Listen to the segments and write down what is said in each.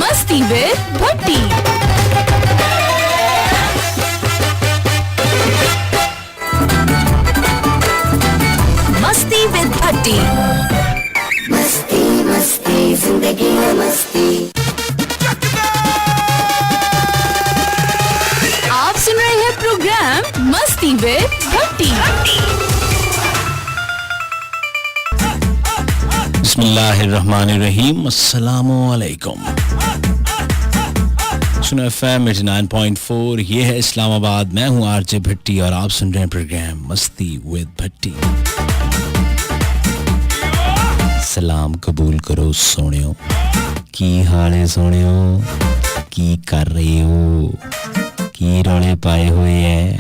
मस्ती विद भट्टी। मस्ती विद भट्टी। मस्ती मस्ती जिंदगी है मस्ती। आप सुन रहे हैं प्रोग्राम मस्ती विद भट्टी। बिस्मिल्लाहिर्रहमानिर्रहीम, अस्सलामु अलैकुम। सुनो FM 89.4, ये है इस्लामाबाद। मैं हूँ आरजे भट्टी और आप सुन रहे हैं प्रोग्राम मस्ती विद भट्टी। सलाम कबूल करो सोनियो, की हाल है सोनियो, की कर रहे हो, की रौले पाए हुए है।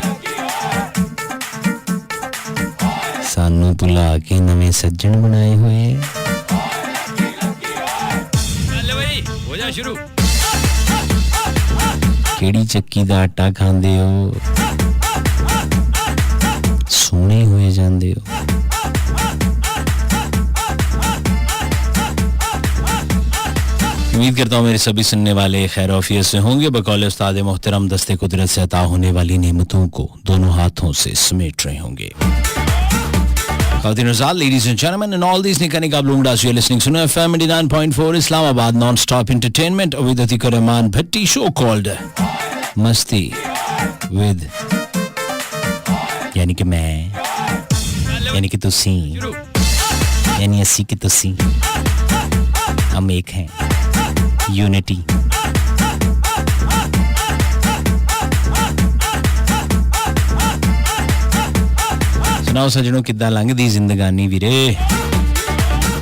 सानू भुला के नवे सज्जन बनाए हुए। हो जा शुरू। केड़ी चक्की दा आटा खांदे हो, सोने हुए जांदे हो। उम्मीद करता हूँ मेरे सभी सुनने वाले खैर औफियत से होंगे। बकौल उस्ताद मोहतरम दस्ते कुदरत से अता होने वाली नेमतों को दोनों हाथों से समेट रहे होंगे। Ladies and gentlemen, and all these Nikani Kablundas, you're listening to FM 89.4 Islamabad non-stop entertainment with Atikur Rahman Bhatti, show called Masti with यानी कि मैं, यानी कि तुसी, यानी अस्सी कि तुसी, हम एक हैं, यूनिटी। सुनाओ सजनों, किद्दां लंघदी जिंदगानी वीरे,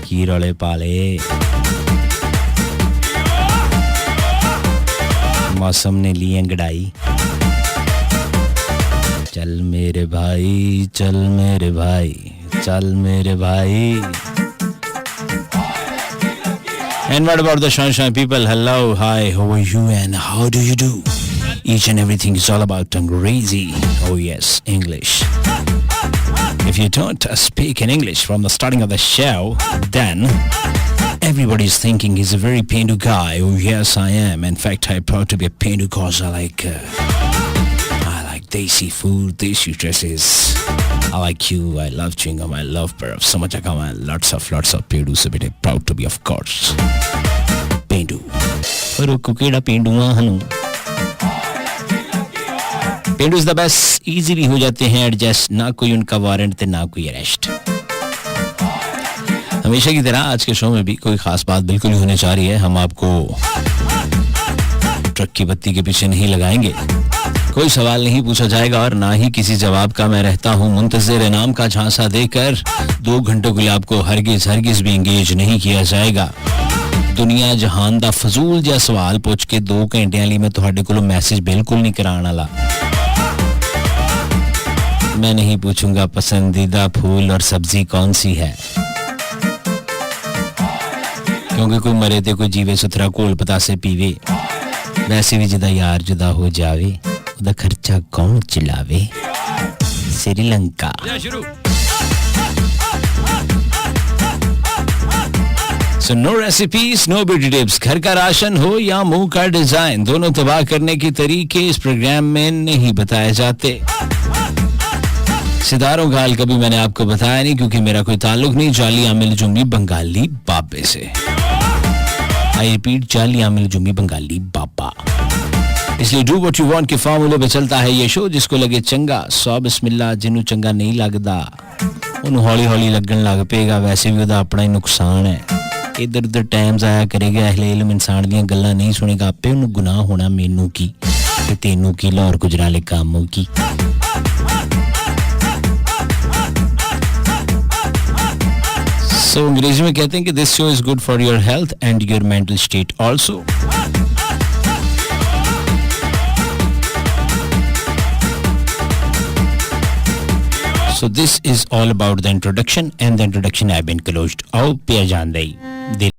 की रौले पाले। मौसम ने ली अंगड़ाई। चल मेरे भाई, चल मेरे भाई, चल मेरे भाई। And what about the sunshine people? Hello, hi, how are you and how do you do? Each and everything is all about Angrezi. Oh yes, English. If you don't speak in English from the starting of the show, then everybody's thinking he's a very Pendu guy. Oh yes, I am. In fact, I'm proud to be a Pendu because I like desi food, desi dresses. I like you. I love chewing gum. I love burf. So much I come and lots of Pendu. So I'm proud to be, of course, Pendu. Pero kukeda Pendu hanu. Pendus the best, easily हो जाते हैं adjust, ना कोई उनका warrant थे ना कोई arrest. हमेशा की तरह आज के शो में भी कोई खास बात बिल्कुल ही होने जा रही है। हम आपको ट्रक की बत्ती के पीछे नहीं लगाएंगे, कोई सवाल नहीं पूछा जाएगा और ना ही किसी जवाब का मैं रहता हूँ मुंतज़िर नाम का झांसा देकर 2 घंटों के लिए आपको हरगिज भी इंगेज नहीं किया जाएगा। दुनिया जहान दा फजूल जा सवाल पूछ के 2 घंटे लिए मैं तुहाडे कोलों मैसेज बिल्कुल नहीं कराने वाला। मैं नहीं पूछूंगा पसंदीदा फूल और सब्जी कौन सी है, क्योंकि कोई मरे ते कोई जीवे सुथरा घोल पतासे पीवे। वैसे भी जिदा यार जुदा हो जावे, उदा खर्चा कौन चलावे। Sri Lanka. So no recipes, no beauty tips. घर का राशन हो या मुंह का डिजाइन, दोनों तबाह करने के तरीके इस प्रोग्राम में नहीं बताए जाते। सितारों का हाल कभी मैंने आपको बताया नहीं, क्योंकि मेरा कोई ताल्लुक नहीं जाली आमिल जुम्मी बंगाली बाबे से। आई रिपीट, जाली आमिल जुम्मी बंगाली बाबा। इसलिए डू व्हाट यू वांट के फॉर्मूले पे चलता है ये शो। जिसको लगे चंगा सौ बिस्मिल्लाह, जिन्हों चंगा नहीं लगता उन्होंने हौली हौली लगन लग पेगा। वैसे भी उदा अपना ही नुकसान है। इधर उधर टाइम जाया करेगा, अहले इल्म इंसान दियां गल्लां नहीं सुनेगा, आपे उन्हें गुनाह होना। मेनू की ते तेनू की, लाहौर गुजराले कामों की। So अंग्रेजी में कहते हैं कि this show is good for your health and your mental state also. So this is all about the introduction, and the introduction I've been closed. आओ पिया जान दई।